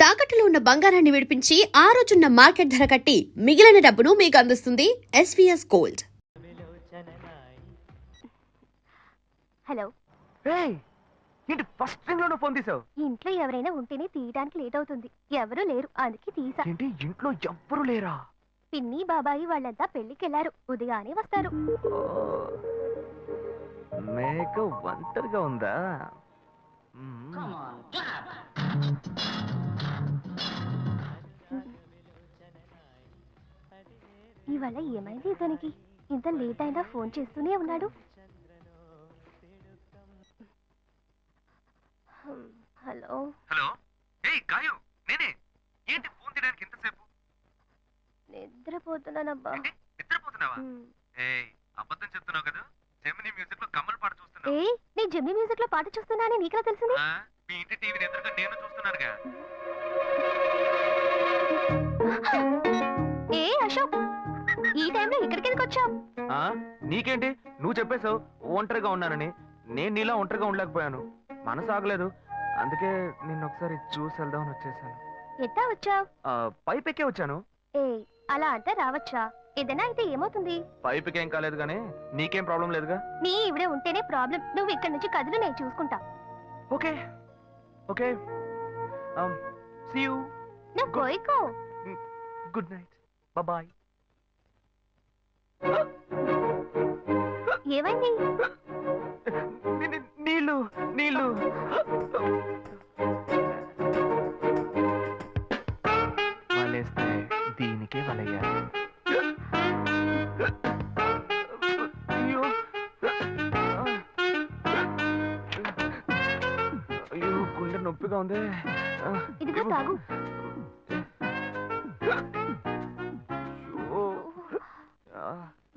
తాకట్టులో ఉన్న బంగారాన్ని విడిపించి ఆ రోజున్న మార్కెట్ ధర కట్టి మిగిలిన డబ్బును మీకు అందిస్తుంది ఎస్వీఎస్ గోల్డ్. హలో. ఏంటి ఫస్ట్ రింగ్ లోనే ఫోన్ తీసావు? ఇంట్లో ఎవరైనా ఉంటేనే తీయడానికి లేట్ అవుతుంది. ఎవరు లేరు, అందుకే తీసా. ఏంటి ఇంట్లో ఎవ్వరు లేరా? పిన్ని బాబాయి వాళ్ళంతా పెళ్లికెళ్లారు, ఉదయానే వస్తారు. మేక ఒంటరిగా ఉందా? ఇవాళ ఏమైంది ఇతనికి? ఇంత లేట్ అయినా ఫోన్ చేస్తూనే ఉన్నాడు. Hello hello. ఏయ్ గాయు, నేనే. ఏంటి ఫోన్ తీయడానికి ఎంతసేపు? నిద్రపోతున్నానబ్బా. నిద్రపోతున్నావా? ఏయ్ అబద్ధం చెప్తున్నావు కదా. జెమిని మ్యూజిక్ లో కమల్ పాట చూస్తున్నా. ఏయ్, నీ జెమిని మ్యూజిక్ లో పాట చూస్తున్నానని నీకెలా తెలిసింది? మీ ఇంటి టీవీని ఎదురుగా నేను చూస్తున్నానుగా. ఏ అశోక్, ఈ టైంలో ఇక్కడికి ఎందుకు వచ్చావు? నీకేంటి, నువ్వు చెప్పేశావు ఒంటరిగా ఉన్నానని. నేను నీలా ఒంటరిగా ఉండలేకపోయాను, మనసు ఆగలేదు. అందుకే నిన్ను ఒకసారి చూసి వెళ్దామని వచ్చేసాను. ఎట్టా వచ్చావు? పైపెక్కే వచ్చాను. ఏ అలా అంటే రావచ్చా? ఏదైనా అయితే ఏమవుతుంది? పైపెక్కేం కాలేదు కానీ నీకేం ప్రాబ్లం లేదుగా. నీ ఇవిడే ఉంటేనే ప్రాబ్లం. నువ్వు ఇక్కడ నుంచి కదులు, నేను చూసుకుంటా. Okay okay. See you. నువ్వు కోయికో. Good night, bye. ఏమైంది? నీళ్ళు నీళ్ళు. వలేస్తే దీనికే వలయ్యారు. అయ్యో అయ్యో, గుండె నొప్పిగా ఉంది. ఇదిగో తాగు.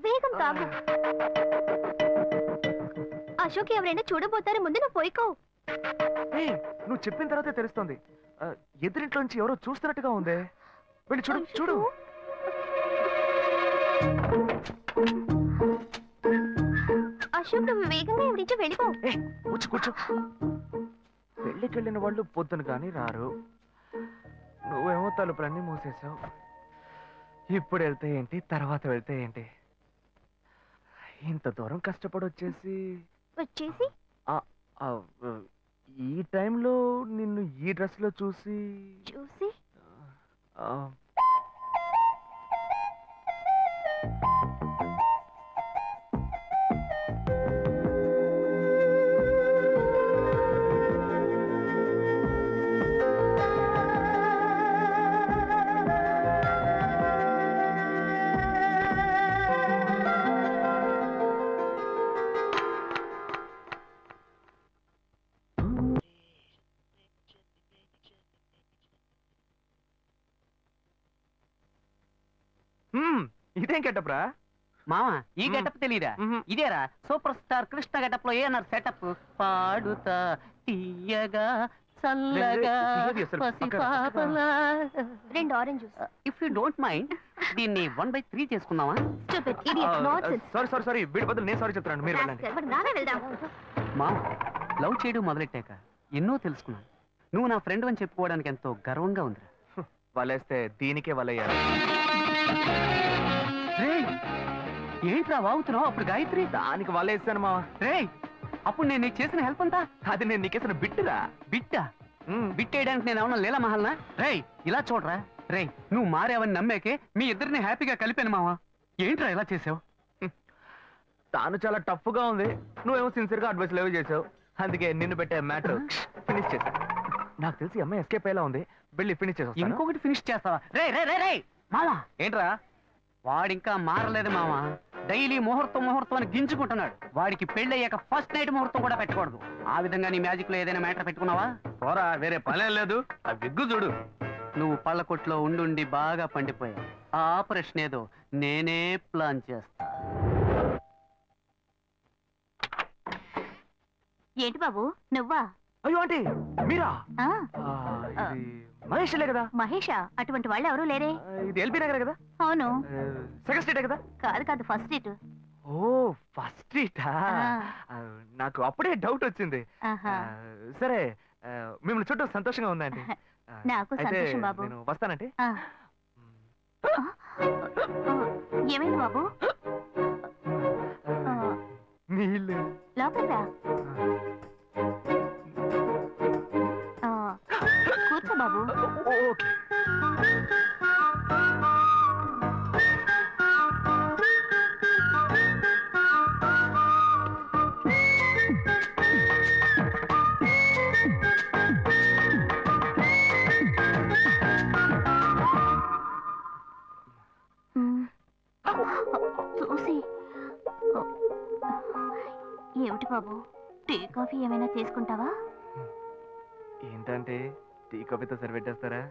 వేగం తాగు. అశోక్ ఎవరైనా చూడబోతారు, ముందు నువ్వు పోయికో. నువ్వు చెప్పిన తర్వాతే తెలుస్తుంది. ఎదురింట్లో నుంచి ఎవరో చూస్తున్నట్టుగా ఉంది. వెళ్ళి చూడు చూడు. అశోక్, నువ్వు వేగంగా ఎవరి నుంచి వెళ్ళిపో. కూర్చో కూర్చో. పెళ్ళికి వెళ్ళిన వాళ్ళు పొద్దున కానీ రారు. నువ్వేమో తలుపులన్నీ మూసేసావు. ఇప్పుడు వెళ్తే ఏంటి, తర్వాత వెళ్తే ఏంటి? ఇంత దూరం కష్టపడి వచ్చేసి ఈ టైంలో నిన్ను ఈ డ్రెస్ లో చూసి ఇదేం గెటప్రా మావా? ఈ గెటప్ తెలీదా? ఇదేరా సూపర్ స్టార్ కృష్ణ గెటప్ లో ఏనారు సెటప్. పాడుతా తీయగా చల్లగా పసిపాపలా. 2 orange juice. If you don't mind దీన్ని 1/3 చేసుకుందామా? సారీ వీడి బదులు నేను సారీ చెప్తున్నాను, మీరు వెళ్ళండి. మావా, లవ్ చేయడం మొదలెట్టాక ఎన్నో తెలుసుకున్నాను. నువ్వు నా ఫ్రెండ్ అని చెప్పుకోవడానికి ఎంతో గర్వంగా ఉందిరా. వలేస్తే దీనికే వలయ్యారు. ఏంట్రా వాగుతున్నావు? అప్పుడు గాయత్రి దానికి వలేసాను మా. అప్పుడు నేను నీకు చేసిన హెల్ప్ అంతా అది నేను నీకేసిన బిట్టురా. బిట్టా? బిట్టేయడానికి నేను ఏమన్నా లీలా మహల్నా? ఇలా చూడరా. నువ్వు మారేవని నమ్మేకే మీ ఇద్దరిని హ్యాపీగా కలిపాను మావా. ఏంట్రా ఇలా చేసావు? తాను చాలా టఫ్ గా ఉంది, నువ్వేమో సిన్సియర్ గా అడ్వైస్ లేవు చేసావు. అందుకే నిన్ను పెట్టే మ్యాటర్ ఫినిష్ చేశా. నాకు తెలిసి అమ్మాయి ఎస్కేప్ అయ్యేలా ఉంది, వెళ్ళి ఫినిష్ చేసా. ఇంకొకటి ఫినిష్ చేస్తావా? రే మావా, ఏంట్రా వాడింకా మారలేదు మావా. డైలీ ముహూర్తం అని గింజుకుంటున్నాడు. వాడికి పెళ్ళయ్యాక ఫస్ట్ నైట్ ముహూర్తం కూడా పెట్టకూడదు. ఆ విధంగా నీ మ్యాజిక్ లో ఏదైనా మ్యాటర్ పెట్టుకున్నావా? పోరా, వేరే పనే లేదు. ఆ విగ్గు చూడు. నువ్వు పళ్ళ కొట్లో ఉండి బాగా పండిపోయావు. ఆ ఆపరేషన్ ఏదో నేనే ప్లాన్ చేస్తా. ఏంటి బాబు నువ్వా? అయ్యో ఆంటీ మీరా? మహేష్లే కదా? మహేషా? అటువంటి వాళ్ళు ఎవరూ లేరే. ఇది ఎల్బీ నగర్ కదా? అవును. సెకండ్ స్ట్రీట్ కదా? కాదు ఫస్ట్ స్ట్రీట్. ఓ ఫస్ట్ స్ట్రీటా? నాకు అప్పుడే డౌట్ వచ్చింది. సరే మిమ్మల్ని చుట్టూ సంతోషంగా ఉందండి నాకు అయితే సంతోషం బాబు. నేను వస్తానండి ఆ. ఏమైంది బాబు? ఆ, నీళ్ళు లోపలికి రా. ఆ, కూర్చో బాబు. ఓకే ఉమ్. చూసి ఏమిటి బాబు, టీ కాఫీ ఏమైనా తీసుకుంటావా? ఏంటంటే టీ కాఫీతో సరిపెట్టేస్తారా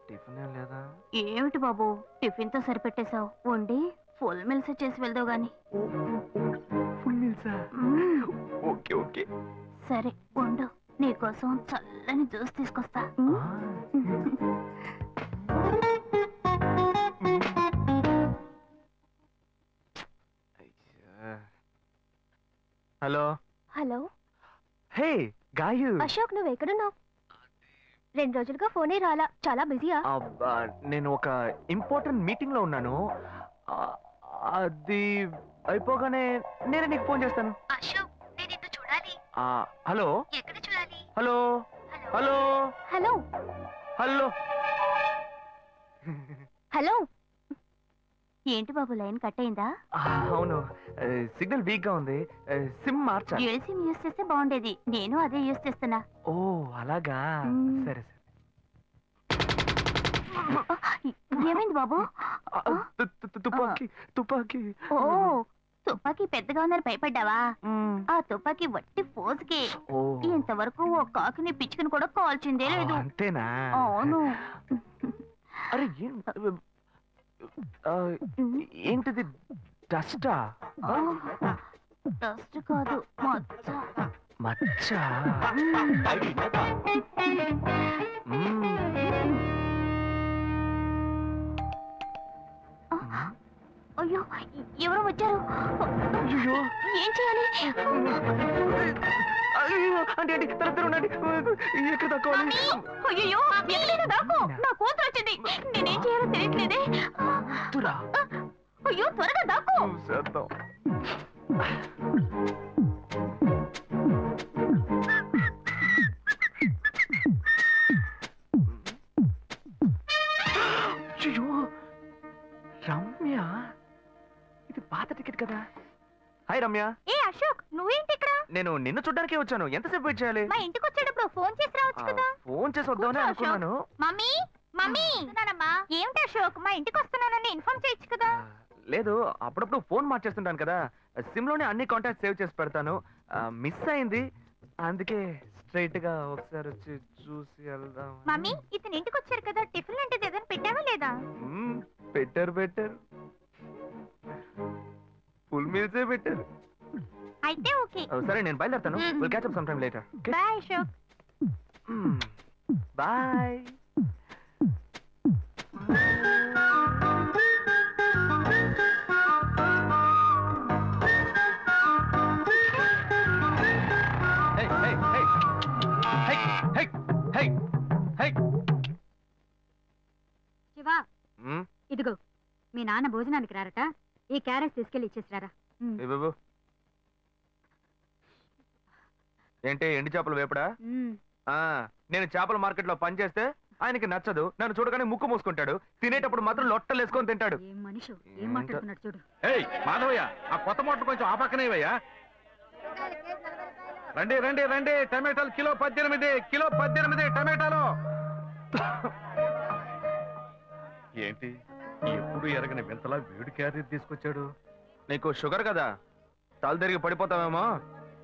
టిఫిన్ ఏం లేదా ఏమిటి బాబు, టిఫిన్ తో సరిపెట్టేశావు, వండి ఫుల్ మిల్స్ చేసి వెళ్దావు గాని. ఫుల్ మీల్సా మ్మ్. ఓకే ఓకే సరే వండు, నీకోసం చల్లని జ్యూస్ తీసుకొస్తా. హలో హలో హే గాయు అశోక్, నువ్వు ఎక్కడున్నావు? 2 రోజులుగా ఫోనే రాలా, చాలా బిజీయా? నేను ఒక ఇంపార్టెంట్ మీటింగ్ లో ఉన్నాను ఆ, అది అయిపోగానే నేనే నీకు ఫోన్ చేస్తాను అశోక్, నేను నిన్ను చూడాలి. హలో ఎక్కడ చూడాలి? Hello hello hello hello hello. ఏంటి బాబు, లైన్ కట్ అయిందా? అవును సిగ్నల్ వీక్ గా ఉంది సిమ్ మార్చా డ్యూయల్ సిమ్ యూస్ చేస్తే బాగుండేది, నేను అదే యూస్ చేస్తున్నా. ఓ అలాగా మ్మ్. సరే సరే ఏమైంది బాబు? తుపాకీ తుపాకీ ఓ, తుపాకీ పెద్దగా ఉందని భయపడ్డావా? మ్మ్. ఆ తుపాకీ వట్టి ఫోజుకే. ఓ ఇంతవరకు ఓ కాకిని పిచ్చుకుని కూడా కాల్చిందే లేదు. అంతేనా అవును. అరే ఏంటిది డస్టా డస్ట్ కాదు, మచ్చ. మచ్చ మ్మ్. అయ్యో, ఎవరో వచ్చారు. అయ్యో ఏం చేయాలి? అయ్యో అంటే అంటే తర ఉండండి ఎక్కడ తక్కువాలి అయ్యో, ఎక్కడైనా దాక్కో, నా కూతురు వచ్చింది. నేనేం చేయాలో తెలియట్లేదే. తురా అయ్యో, త్వరగా దాక్కో. చేద్దాం అయ్యో రమ్య ఇది పాత టికెట్ కదా హాయ్ రమ్య ఏ అశోక్, నువ్వేంటి ఇక్కడ? నేను నిన్ను చూడ్డానికే వచ్చాను ఎంతసేపు వెయిట్ చేయాలి మా ఇంటికి వచ్చేటప్పుడు ఫోన్ చేసి రావచ్చు కదా. ఫోన్ చేసి వద్దామని కూర్చో, అనుకున్నాను మమ్మీ మమ్మీ, ఏమిటి అశోక్, మా ఇంటికి వస్తున్నానని ఇన్ఫార్మ్ చేయొచ్చు కదా. లేదు అప్పుడప్పుడు ఫోన్ మార్చేస్తుంటాను కదా సిమ్ లోనే అన్ని కాంటాక్ట్ సేవ్ చేసి పెడతాను మిస్ అయింది అందుకే స్ట్రైట్ గా ఒకసారి వచ్చి చూసి వెళ్దాం మమ్మీ, ఇతను ఇంటికి వచ్చారు కదా, టిఫిన్ లాంటిది ఏదైనా పెట్టావా లేదా? పెట్టారు పెట్టారు ఫుల్ మీల్సే పెట్టారు అయితే ఓకే. సరే నేను బయలుదేరుతాను will catch up some time later bye Ashok. Bye Shiva, ఇదిగో మీ నాన్న భోజనానికి రారట, ఈ క్యారెట్ తీసుకెళ్లి ఇచ్చేసిరారా. ఏంటి ఎండి చేపలు వేపడా నేను చేపల మార్కెట్ లో పనిచేస్తే ఆయనకి నచ్చదు నన్ను చూడగానే ముక్కు మూసుకుంటాడు తినేటప్పుడు మాత్రం లొట్టలు వేసుకొని తింటాడు ఏం మనిషి, ఏం మాట్లాడుతున్నాడు చూడు. ఏయ్ మాధవయ్య ఆ కొత్త మోటార్ కొంచెం ఆ పక్కనేవయ్యా రండి రండి రండి టమాటాలు కిలో 18 టమాటాలు ఏంటి ఎప్పుడు ఎరగని వింతలా వేడి క్యారీ తీసుకొచ్చాడు నీకు షుగర్ కదా తల తిరిగి పడిపోతావేమో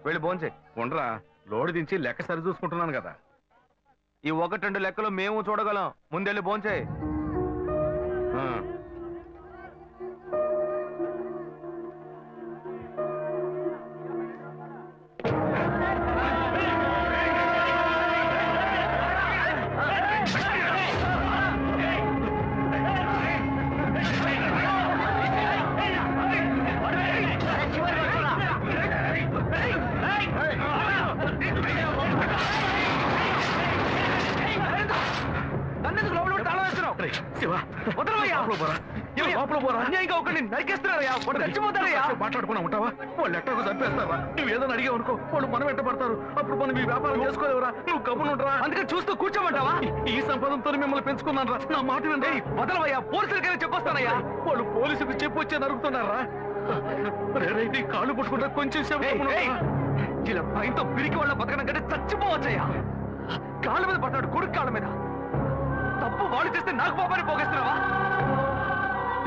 వెళ్ళి భోంచే ఉండరా లోడు దించి లెక్క సరి చూసుకుంటున్నాను కదా ఈ 1-2 లెక్కలు మేము చూడగలం ముందెళ్ళి భోంచే ఆ. రేయ్, శివ వదలవయ్యా. లోపల పోరా. లోపల పోరా. అన్యాయంగా ఒకరిని నరికేస్తున్నారయ్యా. వాడు చచ్చిపోతారయ్యా. మాట్లాడుకున్నా ఉంటావా? వాళ్ళు ఎట్టకు చంపేస్తావా? నువ్వు ఏదైనా అడిగావు అనుకో, వాళ్ళు మనం వెంట పడతారు. అప్పుడు మనం ఈ వ్యాపారం చేసుకోలేవురా. నువ్వు గమ్మునుంటరా. అందుకని చూస్తూ కూర్చోమంటావా? ఈ సంపదంతో మిమ్మల్ని పెంచుకున్నాను రా. నా మాట వినండి. వదలవయ్యా. పోలీసులకైనా చెప్పొస్తానయ్యా. వాళ్ళు పోలీసులకు చెప్పి వచ్చే నరుకుతున్నారా? నీ కాళ్ళు పుట్టుకుంటా కొంచెం సేపు గమ్మునుండరా. ఇలా భయంతో పిరికి వాళ్ళ బతకడం కంటే చచ్చిపోవచ్చయ్యా. కాళ్ళ మీద పడ్డాడు, కొడుకు కాళ్ళ మీద. తప్పు వాళ్ళు చేస్తే నాకు పాపాన్ని పోగేస్తున్నావా?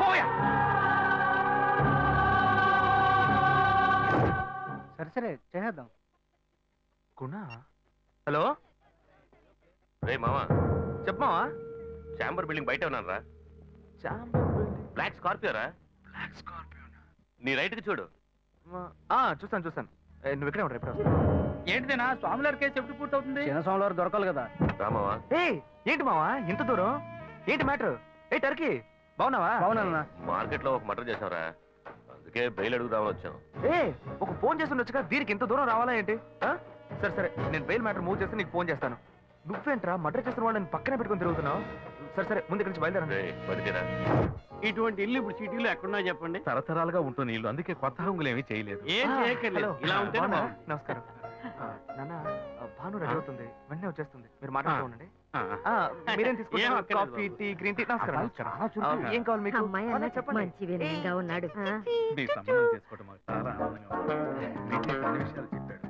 పోయా. సరే చేద్దాం. గుణ. హలో రే మామా, చెప్పమావా? చాంబర్ బిల్డింగ్ బయట ఉన్నాను రా. బ్లాక్ స్కార్పియో రా. నీ రైట్ కి చూడు. చూస్తాను. నువ్వు ఇక్కడే ఉంటావు. ఎప్పుడు వస్తావు? ఏంటిదేనా స్వామివారి కేసు ఎప్పుడు పూర్తవుతుంది? చిన్న స్వామివారు దొరకాలి కదా. రా మావా. ఏంటి మావా ఇంత దూరం? ఏంటి మ్యాటర్? టర్కీ బాగున్నావా? బాగున్నా. మార్కెట్ లో ఒక మర్డర్ చేసావురా, అందుకే బెయిల్ అడుగుదామని వచ్చాం. ఒక ఫోన్ చేసి ఉండొచ్చుగా, దీనికి ఇంత దూరం రావాలా ఏంటి? సరే నేను బెయిల్ మ్యాటర్ మూవ్ చేస్తే నీకు ఫోన్ చేస్తాను. నువ్వేంట్రా మర్డర్ చేసిన వాళ్ళని పక్కనే పెట్టుకొని తిరుగుతున్నావు? సరే ముందు ఇక్కడి నుంచి బయలుదేరండి. రే బడితేరా. ఇటువంటి ఇల్లు ఇప్పుడు సిటీలో ఎక్కడున్నా చెప్పండి. తరతరాలుగా ఉంటుంది ఇల్లు, అందుకే కొత్త హంగులు ఏమీ చేయలేదు. ఏం చేయక్కర్లేదు, ఇలా ఉంటే బాగున్నారా? నమస్కారం. నాన్న, భాను రెడీ అవుతుంది, వెంటనే వచ్చేస్తుంది. మీరు మాట్లాడుతూ ఉండండి. మీరేం ఏం తీసుకుంటారు? అక్కర్లేదు కాఫీ, టీ, గ్రీన్ టీ? నమస్కారం. ఏం కావాలి మీకు? చెప్పండి. మంచి వినయంగా ఉన్నాడు. నీ సంబంధం చేసుకోవడం మాకు చాలా ఆనందంగా ఉంది. నీకే కొన్ని విషయాలు చెప్పాడు.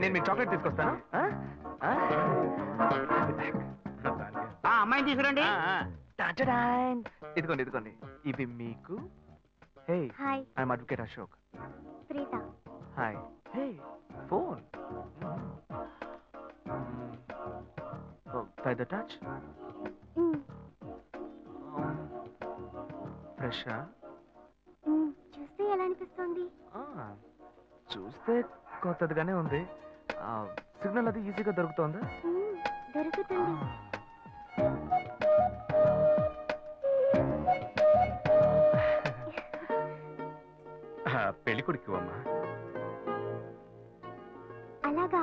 నేను మీకు చాక్లెట్ తీసుకొస్తాను. అమ్మాయిని తీసుకురండి. ఇదిగోండి ఇవి మీకు. Hi, I'm advocate Ashok. Preetha. Hi. Phone. By the touch. ఫ్రెషా? చూస్తే ఎలా అనిపిస్తుంది? చూస్తే కొత్తదిగానే ఉంది. సిగ్నల్ అది ఈజీగా దొరుకుతోందా? దొరుకుతుంది. పెళ్లి కొడుకు అమ్మా. అలాగా.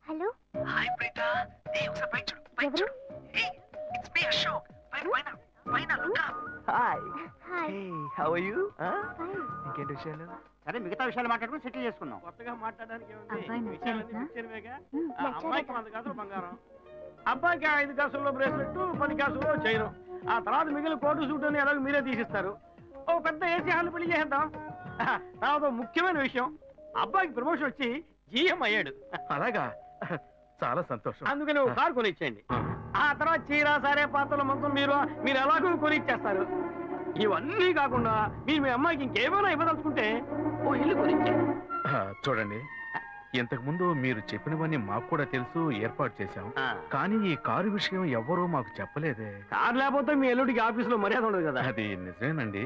Hello, hi Preetha. ఒకసారి పైకి చూడు. ఎవరు? It's me Ashok. పైన look up. Hi. Hi. How are you? Fine. ఇంకేంటి విషయాలు? సరే మిగతా విషయాలు మాట్లాడుకుని సెటిల్ చేసుకుందాం. కొత్తగా మాట్లాడడానికి అబ్బాయి ఏముంది? నచ్చాడా? విషయాలన్నీ నిశ్చయమేగా. నచ్చాడట. అమ్మాయికి 100 కాసులు బంగారం, అబ్బాయికి 5 కాసుల్లో బ్రేస్లెట్, 10 కాసుల్లో చైన్. ఆ తర్వాత మిగిలిన కోటు సూట్ అని ఎలాగో మీరే తీసిస్తారు. ఓ పెద్ద ఏసీ హాల్ పెళ్లి చేద్దాం. తర్వాత ఓ ముఖ్యమైన విషయం, అబ్బాయికి ప్రమోషన్ వచ్చి జీఎం అయ్యాడు. అలాగా, చాలా సంతోషం. అందుకని ఒక కారు కొనిచ్చేయండి. ఆ తర్వాత చీర, సరే, పాత్రల మొత్తం మీరు ఎలాగో కొనిచ్చేస్తారు. ఇవన్నీ కాకుండా మీరు మీ అమ్మాయికి ఇంకేమైనా ఇవ్వదలుచుకుంటే ఓ ఇల్లు కొనిచ్చేయండి. చూడండి, ఇంతకు ముందు మీరు చెప్పినవన్నీ మాకు కూడా తెలుసు, ఏర్పాటు చేశాం. కానీ ఈ కారు విషయం ఎవ్వరూ మాకు చెప్పలేదే. కారు లేకపోతే మీ ఎల్లుడికి ఆఫీసులో మర్యాద ఉండదు కదా. అది నిజమేనండి,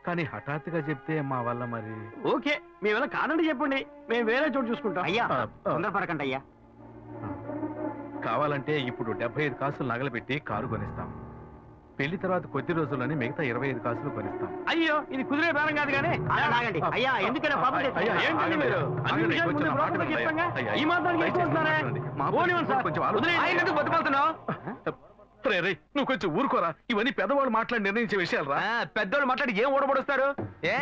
కానీ హఠాత్తుగా చెప్తే మా వల్ల మరి. ఓకే, మీ వల్ల కాదండి చెప్పండి, మేము వేరే చోటు చూసుకుంటాం. అయ్యా తొందరపడకండి అయ్యా. కావాలంటే ఇప్పుడు 75 కాసులు నగలబెట్టి కారు కొనిస్తాం. పెళ్లి తర్వాత కొద్ది రోజుల్లోనే మిగతా 25 కాసులు కొనిస్తాం. అయ్యో, ఇది కుదిరే బేరం కాదు కానీ. ఆగండి అయ్యా, ఎందుకైనా పాపం చేస్తారు? అయ్యా, ఏంటండి మీరు? అన్ని విషయాలు ముందు బ్రోకర్లకు చెప్తాంగా? ఈ మాత్రానికి ఎక్కువ వస్తున్నారే? పోనివ్వండి సార్, వదిలేయండి. ఆయన ఎందుకు బతుకుతున్నావు? రే, నువ్వు కొంచెం ఊరుకోరా. ఇవన్నీ పెద్దవాళ్ళు మాట్లాడి నిర్ణయించే విషయాలు రా. పెద్దోళ్ళు మాట్లాడి ఏం ఓడబడుస్తారు?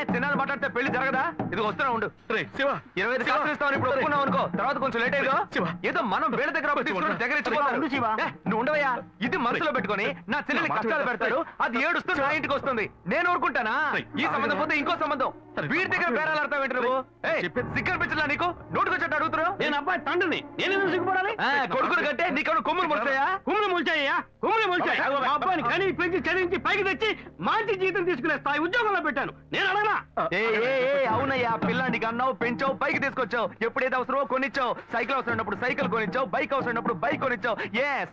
చిన్నాళ్ళు మాట్లాడితే పెళ్లి జరగదా? ఇది వస్తున్నా ఉండు. రే శివ, 25 కాసులు ఇస్తామని ఇప్పుడు ఒప్పుకున్నావు అనుకో, తర్వాత కొంచెం లేట్ అయ్యో. శివ. ఏదో మనం వేడ దగ్గర అప్పు తీసుకుని దగ్గర ఇచ్చిపోతారు. ఉండు శివ. నువ్వు ఉండవయ్యా. ఇది మనసులో పెట్టుకొని నా చెల్లెలి కష్టాలు పెడతారు, అది ఏడుస్తూ నా ఇంటికి వస్తుంది. నేను ఊరుకుంటానా? ఈ సంబంధం పోతే ఇంకో సంబంధం. వీడి దగ్గర బేరాలు ఆడతావు ఏంటి నువ్వు? సిక్కర్ పిచ్చలా నీకు? నోటుకొచ్చేట్టు అడుగుతున్నావు. నేను అబ్బాయి తండ్రిని, నేను ఎందుకు సిగ్గుపడాలి? కొడుకులు కంటే నీకు కొమ్ములు ముడతాయా? కుమ్ములు మొలిచాయ్యా, కుమ్ములు మొలిచాయి. మా అబ్బాయిని కని పెంచి చదివించి పైకి తెచ్చి మంచి జీతం తీసుకునే స్థాయి ఉద్యోగంలో పెట్టాను. నేను అడగనా? అవునయ్యా, పిల్లానికి అన్నావు, పెంచావు, పైకి తీసుకొచ్చావు. ఎప్పుడైతే అవసరమో కొనిచ్చావు. సైకిల్ అవసరం ఉన్నప్పుడు సైకిల్ కొనిచ్చావు, బైక్ అవసరం ఉన్నప్పుడు బైక్ కొనిచ్చావు.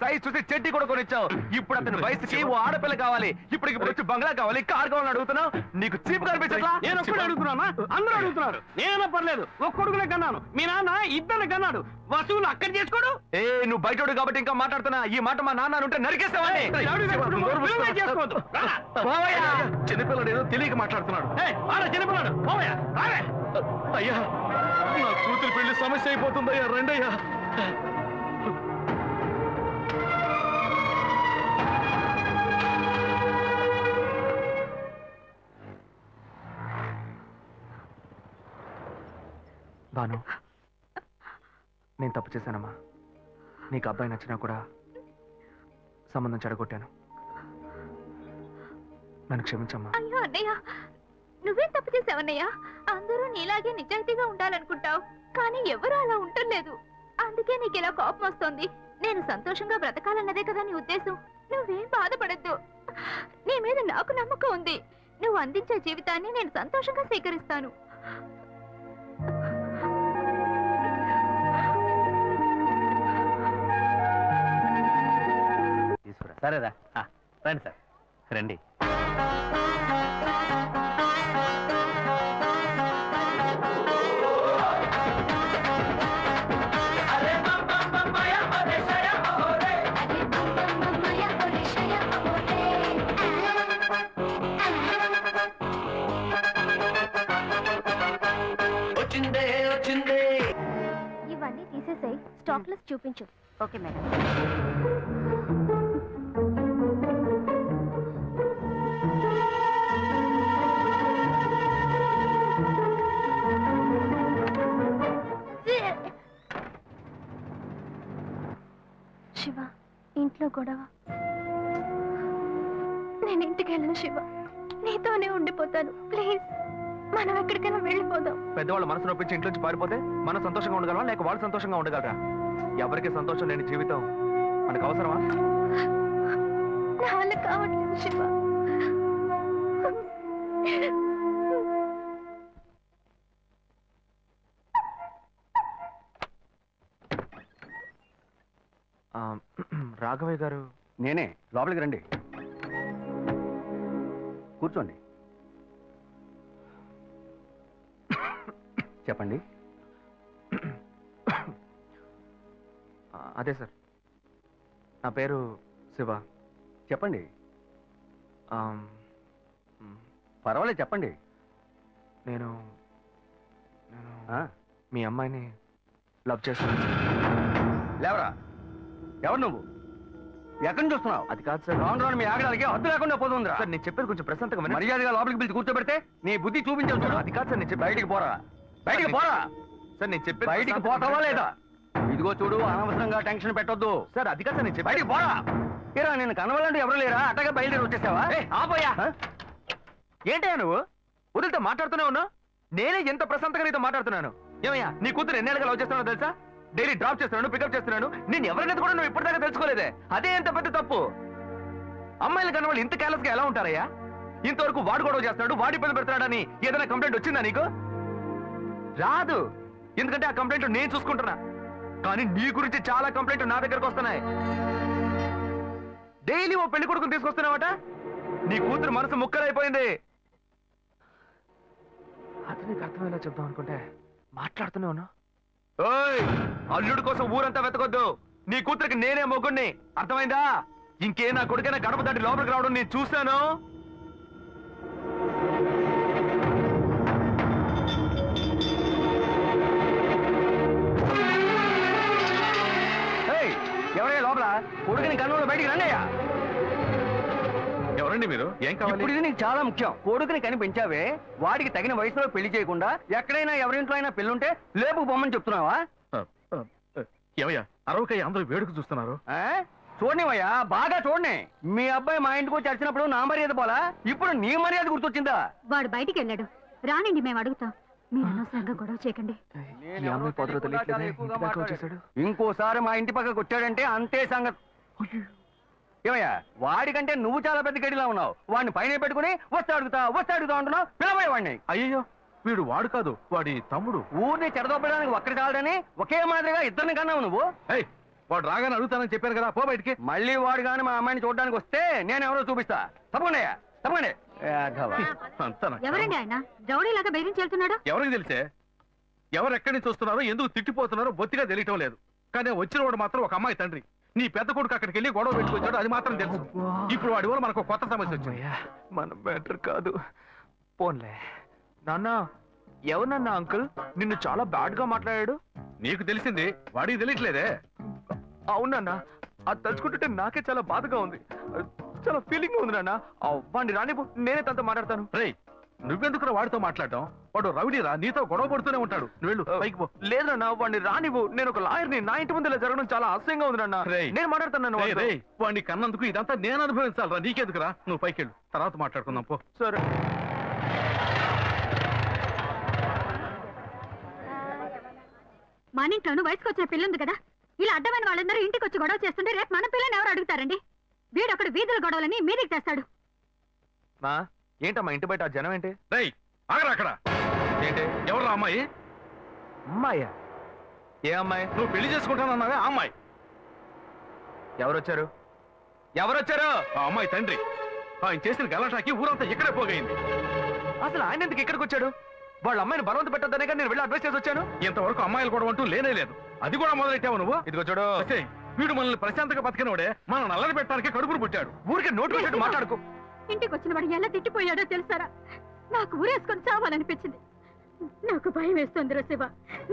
సైజ్ చూసి చెడ్డీ కూడా కొనిచ్చావు. ఇప్పుడు అతని వయసుకి ఓ ఆడపిల్ల కావాలి. ఇప్పుడు వచ్చి బంగ్లా కావాలి, కార్ కావాలని అడుగుతున్నావు. నీకు చీప్ కనిపించట్లా? నేను ఒక్కడే అడుగుతున్నా, అందరూ అడుగుతున్నారు. నేనైనా పర్లేదు, ఒక్క కొడుకునే కన్నాను. మీ నాన్న ఇద్దరిని కన్నాడు. వసూలు అక్కడ చేసుకోడు. నువ్వు బయటోడు కాబట్టి ఇంకా మాట్లాడుతున్నా. ఈ మాట మా నాన్న ఉంటే నరికేస్తావని. చేసుకోవద్దు. చిన్నపిల్లడు ఏదో తెలియక మాట్లాడుతున్నాడు. చిన్నపిల్లాడు పోవయ్యా, రావే. అయ్యా, నా కూతురు పెళ్లి సమస్య అయిపోతుందయ్యా, రండయ్యా. బాను, నేను తప్పు చేశానమ్మా. నీకు అబ్బాయి నచ్చినా కూడా సంబంధం చెడగొట్టాను. నన్ను క్షమించమ్మా. అయ్యో అన్నయ్య, నువ్వేం తప్పు చేసావన్నయ్య? అందరూ నీలాగే నిజాయితీగా ఉండాలనుకుంటావు, కానీ ఎవరు అలా ఉండలేదు. అందుకే నీకు ఇలా కోపం వస్తుంది. నేను సంతోషంగా బ్రతకాలన్నదే కదా నీ ఉద్దేశం. నువ్వేం బాధపడద్దు. నీ మీద నాకు నమ్మకం ఉంది. నువ్వు అందించే జీవితాన్ని నేను సంతోషంగా స్వీకరిస్తాను. సరేరా, రండి సార్, రండి. ఇవన్నీ తీసేసాయి, స్టాక్ లిస్ట్ చూపించు. Okay madam. శివ, ఇంట్లో గొడవ. నేను ఇంటికి వెళ్ళను శివ, నీతోనే ఉండిపోతాను. ప్లీజ్, మనం ఎక్కడికైనా వెళ్ళిపోదాం. పెద్దవాళ్ళు మనసు నొప్పించి ఇంట్లోంచి పారిపోతే మనం సంతోషంగా ఉండగలమా, లేక వాళ్ళు సంతోషంగా ఉండగలరా? ఎవరికి సంతోషం లేని జీవితం మనకు అవసరమా? నాన్న కావట్లేదు శివ. రాఘవయ్య గారు. నేనే, లోపలికి రండి, కూర్చోండి. చెప్పండి. అదే సార్, నా పేరు శివ. చెప్పండి. ఆమ్, పర్వాలేదు, చెప్పండి. నేను ఆ, మీ అమ్మాయిని లవ్ చేస్తాను. లేవరా, ఎవరు నువ్వు? ఎక్కడి నుంచి చూస్తున్నావు? అది కాదు సార్. రాను రాను మీ ఆగడానికి హద్దు లేకుండా పోతుందిరా. సార్, నేను చెప్పేది కొంచెం ప్రశాంతంగా వినండి. మర్యాదగా లోపలికి పిలిచి కూర్చోబెడితే నీ బుద్ధి చూపించావు చూడు. అది కాదు సార్, నేను చెప్పేది. బయటికి పోరా, బయటికి పోరా. సార్, నేను చెప్పేది బయటికి ప్రశాంతంగా పోతావా వినండి లేదా? సార్. ఇదిగో చూడు, అనవసరంగా టెన్షన్ పెట్టొద్దు. సార్, అది కాదు సార్, నేను చెప్పేది. బయటికి పోరా. ఏరా, నేను కనవాలంటే ఎవరు లేరా? అట్టగా బయలుదేరి వచ్చేసావా? ఆపోయా. ఆ? ఏంటయ్యా నువ్వు వదిలితో మాట్లాడుతూనే ఉన్నావు? నేనే ఎంత ప్రశాంతంగా నీతో మాట్లాడుతున్నాను. ఏమయ్యా, నీ కూతురు ఎన్నేళ్ళగా లవ్ చేస్తున్నావు తెలుసా? డైలీ డ్రాప్ చేస్తున్నాను, పికప్ చేస్తున్నాను. నేను ఎవరినైతే కూడా నువ్వు ఇప్పటిదాకా తెలుసుకోలేదే. అదే ఎంత పెద్ద తప్పు. అమ్మాయిలు కన్నా వాళ్ళు ఇంత కేర్లెస్ గా ఎలా ఉంటారయ్యా? ఇంతవరకు వాడు గొడవ చేస్తున్నాడు, వాడి పని పెడతాడని ఏదైనా కంప్లైంట్ వచ్చిందా నీకు? రాదు, ఎందుకంటే ఆ కంప్లైంట్ నేను చూసుకుంటున్నా. కానీ నీ గురించి చాలా కంప్లైంట్ నా దగ్గరకు వస్తున్నాయి. డైలీ ఓ పెళ్లి కొడుకుని తీసుకొస్తున్నావట. నీ కూతురు మనసు ముక్కలైపోయింది. అతనికి అర్థమయ్యేలా చెప్దాం అనుకుంటే మాట్లాడుతూనే ఉన్నా. ఓయ్, అల్లుడి కోసం ఊరంతా వెతకొద్దు. నీ కూతురికి నేనే మొగ్గుణ్ణి, అర్థమైందా? ఇంకే నా కొడుకైనా గడప దాటి లోపలికి రావడం నేను చూశాను. ఎవరయ్యా లోపల? కొడుకుని కన్నులో బయటికి రండియ్యా. ఎవరండి మీరు? ఏం కావాలి? ఇప్పుడు ఇది నీకు చాలా ముఖ్యం. కొడుకుని కని పెంచావే, వాడికి తగిన వయసులో పెళ్లి చేయకుండా ఎక్కడైనా ఎవరింట్లో అయినా పెళ్ళుంటే లేపుకు పొమ్మని చెప్తున్నావా? ఏమయ్యా, అరవకయ్య అందరూ వేడుక చూస్తున్నారు. ఆ? చూడనివయ్యా, బాగా చూడని. మీ అబ్బాయి మా ఇంటికి వచ్చి వచ్చినప్పుడు నా మర్యాద పోలా, ఇప్పుడు నీ మర్యాద గుర్తొచ్చిందా? వాడు బయటికి వెళ్ళాడు, రానండి, మేము అడుగుతాం. మీరు అనవసరంగా గొడవ చేయకండి. ఈ అమ్మాయి పొదలో తెలియట్లేదే, ఇంటి దాకా వచ్చేసాడు. ఇంకోసారి మా ఇంటి పక్కకు వచ్చాడంటే అంతే సంగతి. ఏమయ్యా, వాడికంటే నువ్వు చాలా పెద్ద గడిలా ఉన్నావు. వాడిని పైన పెట్టుకుని వస్తే అడుగుతా అంటున్నావు. పిలవయ్య వాడిని. అయ్యో, వీడు వాడు కాదు, వాడి తమ్ముడు. ఊరిని చెడదొప్పడానికి ఒక్కడి చాలదని ఒకే మాదిరిగా ఇద్దరిని కన్నావు నువ్వు. ఏయ్, వాడు రాగానే అడుగుతానని చెప్పాను కదా, పో బయటికి. మళ్ళీ వాడు గాని మా అమ్మాయిని చూడడానికి వస్తే నేను ఎవరో చూపిస్తా. తప్పకుండా తప్పకుండా. అంతా నాకు ఎవరండి ఆయన? రౌడీలాగా బెదిరించి వెళ్తున్నాడు. ఎవరికి తెలిసే? ఎవరు ఎక్కడి నుంచి వస్తున్నారో, ఎందుకు తిట్టిపోతున్నారో బొత్తిగా తెలియటం లేదు. కానీ వచ్చిన వాడు మాత్రం ఒక అమ్మాయి తండ్రి. నీ పెద్ద కొడుకు అక్కడికి వెళ్ళి గొడవ పెట్టుకొచ్చాడు, అది మాత్రం తెలుసు. ఇప్పుడు వాడి వల్ల మనకు కొత్త సమస్య వచ్చింది. అమ్మయ్యా, మన బెటర్ కాదు. పోన్లే. నాన్న, ఎవరన్నా అంకుల్ నిన్ను చాలా బ్యాడ్ గా మాట్లాడాడు? నీకు తెలిసింది, వాడికి తెలియట్లేదే. అవునన్నా, అది తలుచుకుంటుంటే నాకే చాలా బాధగా ఉంది. చాలా ఫీలింగ్ ఉంది నాన్న. వాడిని రానిపో, నేనే తనతో మాట్లాడతాను. రేయ్, నువ్వెందుకురా వాడితో మాట్లాడటం? వాడు రౌడీరా, నీతో గొడవ పడుతూనే ఉంటాడు. నువ్వు వెళ్ళు, పైకి పో. లేదన్నా వాడిని రానివ్వు. నేను ఒక లాయర్ని. నా ఇంటి ముందు ఇలా జరగడం చాలా అసహ్యంగా ఉంది నాన్న. రేయ్. నేను మాట్లాడుతాను వాడిని కన్నందుకు ఇదంతా నేను అనుభవించాలరా, నీకెందుకురా? నువ్వు పైకి వెళ్ళు, తర్వాత మాట్లాడుకుందాం పో. సరే. మన ఇంట్లోనూ వయసుకు వచ్చిన పిల్ల ఉంది కదా, ఇలా అడ్డమైన వాళ్ళందరూ ఇంటికి వచ్చి గొడవ చేస్తుంటే రేపు మన పిల్లని ఎవరు అడుగుతారండి? వీడొకడు వీధుల గొడవలని మీదికి తెస్తాడు. మా ఏంటమ్మా ఇంటి బయట ఆ జనం ఏంటి? రేయ్, ఆగరా అక్కడ. ఏంటి? ఎవరు అమ్మాయి? అమ్మాయ్యా? ఏ అమ్మాయి? నువ్వు పెళ్లి చేసుకుంటానన్నావే ఆ అమ్మాయి. ఎవరొచ్చారు? ఎవరొచ్చారు? ఆ అమ్మాయి తండ్రి. ఆయన చేసిన గలాటాకి ఊరంతా ఇక్కడే పోగైంది. అసలు ఆయన ఎందుకు ఇక్కడికి వచ్చాడు? వాళ్ళ అమ్మాయిని బలవంత పెట్టద్దనే నేను వెళ్ళి అడ్వైస్ చేసి వచ్చాను. ఇంతవరకు అమ్మాయిలు కూడా అంటూ లేనే లేదు. అది కూడా మొదలెట్టావు నువ్వు. ఇదిగో చూడు, అసే, వీడు మనల్ని ప్రశాంతంగా బతికినోడే మన నల్లని పెట్టడానికి కడుపును పుట్టాడు. ఊరికే నోటు పెట్టట్టు మాట్లాడుకో. ఇంటికి వచ్చిన వాడు ఎలా తిట్టిపోయాడో తెలుసారా? నాకు ఊరేసుకొని చావాలనిపించింది. నాకు భయం వేస్తుంది రా శివ.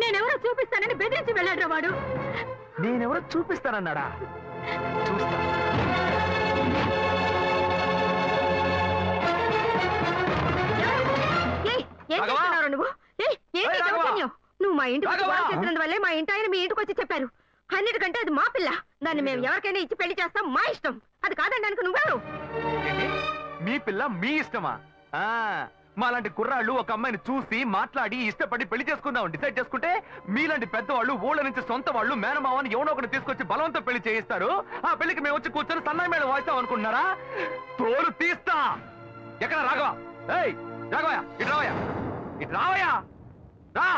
నేనెవరో చూపిస్తానని బెదిరించి వెళ్ళాడు వాడు. నేనెవరో చూపిస్తానన్నాడా? చూస్తా. నువ్వు నువ్వు మా ఇంటికి రాఘవా! చేసినందువల్లే మా ఇంటి ఆయన మీ ఇంటికి వచ్చి చెప్పారు. అన్నిటికంటే అది మా పిల్ల. దాన్ని మేము ఎవరికైనా ఇచ్చి పెళ్లి చేస్తాం, మా ఇష్టం. అది కాదనడానికి నువ్వెవరు? ఏంటి? మీ పిల్ల మీ ఇష్టమా? మాలాంటి కుర్రాళ్ళు ఒక అమ్మాయిని చూసి మాట్లాడి ఇష్టపడి పెళ్లి చేసుకుందాం డిసైడ్ చేసుకుంటే, మీలాంటి పెద్దవాళ్ళు ఊళ్ళ నుంచి సొంత వాళ్ళు మేనమావని ఎవనో ఒకటి తీసుకొచ్చి బలవంతం పెళ్లి చేయిస్తారు. ఆ పెళ్లికి మేము వచ్చి కూర్చొని సన్నాయి మేడం వాయిస్తాం అనుకుంటున్నారా? తోలు తీస్తా. ఎక్కడ రాఘవ? ఏయ్ రాఘవయ్య, ఇటు రావయ్యా, ఇటు రావయ్యా, రా.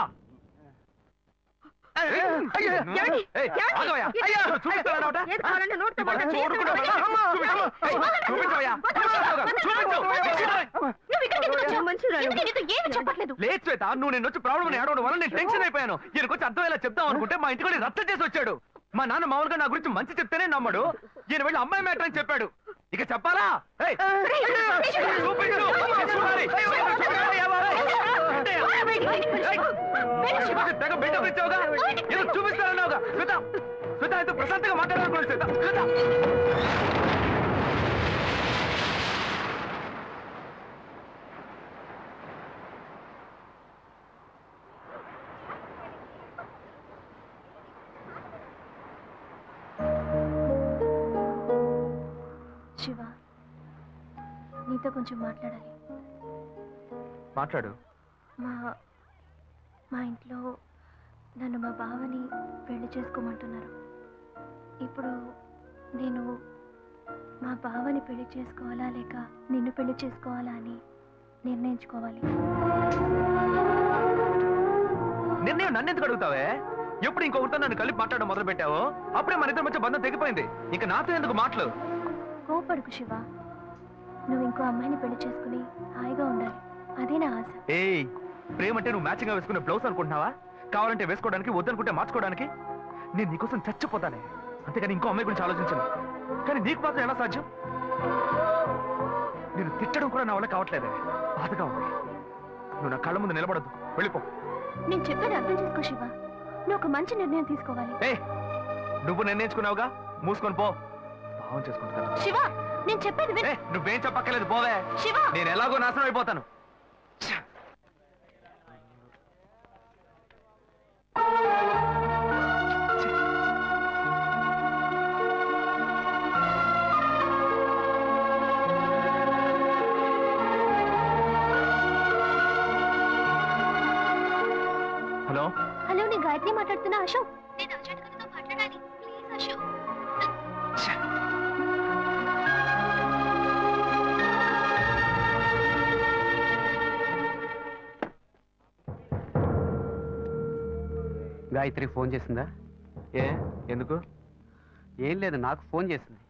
లేదు శ్వేత, నువ్వు నేను వచ్చి ప్రాబ్లం ఏడవడం వల్ల నేను టెన్షన్ అయిపోయాను. ఈయనకొచ్చి అర్థమయ్యేలా చెప్తాం అనుకుంటే మా ఇంటికి రద్దు చేసి వచ్చాడు. మా నాన్న మామూలుగా నా గురించి మంచి చెప్తేనే నమ్మడు. ఈయన వెళ్ళి అమ్మాయి మ్యాటర్ అని చెప్పాడు. ఇక చెప్పాలా? చూపించు. తెగ బిడ్డ పిలిచావుగా, ఏదో చూపిస్తానన్నావుగా. శ్వేత, శ్వేత అయితే ప్రశాంతంగా మాట్లాడాలనుకోండి. శ్వేత, శ్వేత. శివ, నీతో కొంచెం మాట్లాడాలి. మాట్లాడు. మా ఇంట్లో నన్ను మా బావని పెళ్లి చేసుకోమంటున్నారు. ఇప్పుడు నేను మా బావని పెళ్లి చేసుకోవాలా లేక నిన్ను పెళ్లి చేసుకోవాలా అని నిర్ణయించుకోవాలి. నిర్ణయం నన్ను ఎందుకు అడుగుతావే? ఎప్పుడు ఇంకొకరితో నన్ను కలిపి మాట్లాడడం మొదలు పెట్టావో అప్పుడే మన ఇద్దరి మధ్య బంధం తెగిపోయింది. ఇంకా నాతో ఎందుకు మాటలు? కోపడుకు శివ. నువ్వు ఇంకో అమ్మాయిని పెళ్లి చేసుకుని హాయిగా ఉండాలి, అదే నా ఆశ. ఏయ్, ప్రేమ అంటే నువ్వు మ్యాచింగ్ గా వేసుకునే బ్లౌజ్ అనుకుంటున్నావా? కావాలంటే వేసుకోవడానికి, వద్దనుకుంటే మార్చుకోవడానికి. నేను నీకోసం చచ్చిపోతానే, అంతేగాని ఇంకో అమ్మాయి గురించి ఆలోచించను. కానీ నీకు మాత్రం ఎలా సాధ్యం? నేను తిట్టడం కూడా నా వల్ల కావట్లేదే, బాధగా ఉంది. నువ్వు నా కళ్ళ ముందు నిలబడద్దు, వెళ్ళిపో. నేను చెప్పేది అర్థం చేసుకో శివ. నువ్వు ఒక మంచి నిర్ణయం తీసుకోవాలి. ఏ, నువ్వు నిర్ణయించుకున్నావుగా, మూసుకొని పో. భావం చేసుకుంటాను. శివ, నేను చెప్పేది విను. నువ్వేం చెప్పక్కర్లేదు, పోవే. శివ, నేను ఎలాగో నాశనం అయిపోతాను. హలో హలో, నేను గాయత్రి మాట్లాడుతున్నా. అశోక్, నేను అర్జెంట్ గారితో మాట్లాడాలి, ప్లీజ్ అశోక్. గాయత్రి ఫోన్ చేసిందా? ఏ ఎందుకు? ఏం లేదు, నాకు ఫోన్ చేసింది.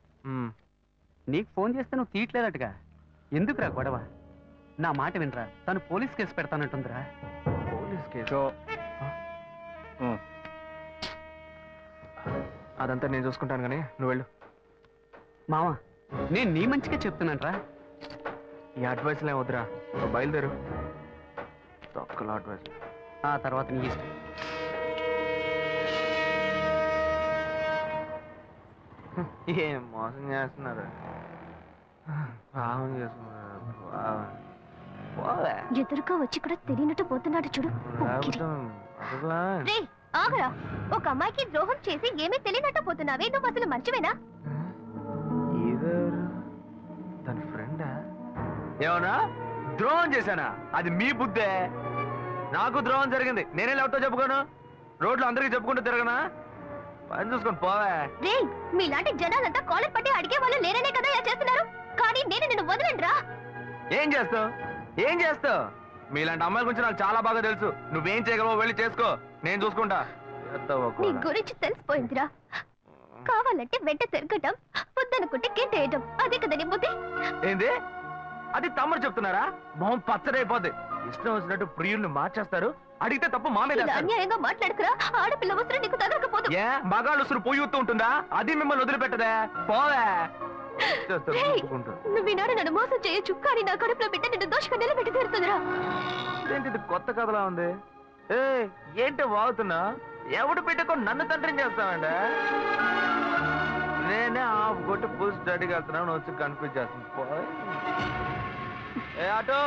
నీకు ఫోన్ చేస్తే నువ్వు తీయట్లేదట్టుగా. ఎందుకురా గొడవ? నా మాట వినరా, తను పోలీస్ కేసు పెడతానంటుందిరా. Police case? అదంతా నేను చూసుకుంటాను కానీ నువ్వు వెళ్ళు. మావా, నేను నీ మంచిగా చెప్తున్నానరా. ఈ అడ్వైస్లే వద్దురా, నువ్వు బయలుదేరు. తొక్కల అడ్వైస్. ఆ తర్వాత నీ ఇష్టం. ఏం మోసం చేస్తున్నారు, భావం చేస్తున్నారు. పోవే. ఎదురుగా వచ్చి కూడా తెలియనట్టు పోతున్నాడు చూడు పోకిరి. రే ఆగరా, ఒక అమ్మాయికి ద్రోహం చేసి ఏమీ తెలియనట్టు పోతున్నావే, నువ్వు అసలు మర్చివేనా? తన ఫ్రెండా? ఏమన్నా ద్రోహం చేశానా? అది మీ బుద్ధే. నాకు ద్రోహం జరిగింది, నేనే ఎవరితో చెప్పుకోను? రోడ్లు అందరికీ చెప్పుకుంటూ తిరగనా? పని చూసుకొని పోవే. రే మీలాంటి జనాలంతా కాలర్ పట్టి అడిగే వాళ్ళు లేరనే కదా ఇలా చేస్తున్నారు, కానీ నేను నిన్ను వదలండ్రా. ఏం చేస్తావు? ఏం చేస్తావు? మీలాంటి అమ్మాయిల గురించి నాకు చాలా బాగా తెలుసు. నువ్వేం చేయగలవో వెళ్ళి చేసుకో, నేను చూసుకుంటా. నీ గురించి తెలిసిపోయిందిరా. కావాలంటే వెంట తిరగటం, వద్దనుకుంటే గెంటేయటం, అదే కదా నీ బుద్ధి. ఏంది? అది తమ్ముడు చెప్తున్నారా? మొహం పచ్చడైపోద్ది. ఇష్టం వచ్చినట్టు ప్రియుల్ని మార్చేస్తారు. అడిగితే తప్పు మా మీద ఇలా వేస్తారు. అన్యాయంగా మాట్లాడుకురా, ఆడపిల్ల వస్త్రం నీకు తగలకపోదు. ఏ మగాళ్ళు ఉసురు పోయూతూ ఉంటుందా? అది మిమ్మల్ని వదిలిపెట్టదే. పోవే. చేస్తారు, రేయ్, చూసుకుంటారు. నువ్వు ఈనాడు నన్ను మోసం చేయొచ్చు, కానీ నా కడుపులో బిడ్డ నిన్ను దోషంగా నిలబెట్టి తీరుతుందిరా. ఇదేంటి ఇది కొత్త కథలా ఉంది? ఏ ఏంటి వాగుతున్నా? ఎవడు పెట్టుకొని నన్ను తండ్రిని చేస్తావండి? నేనే ఆఫ్ కొట్టి ఫుల్ స్టడీకి వెళ్తున్నాను, వచ్చి కన్ఫ్యూజ్ చేస్తుంది. ఏ ఆటో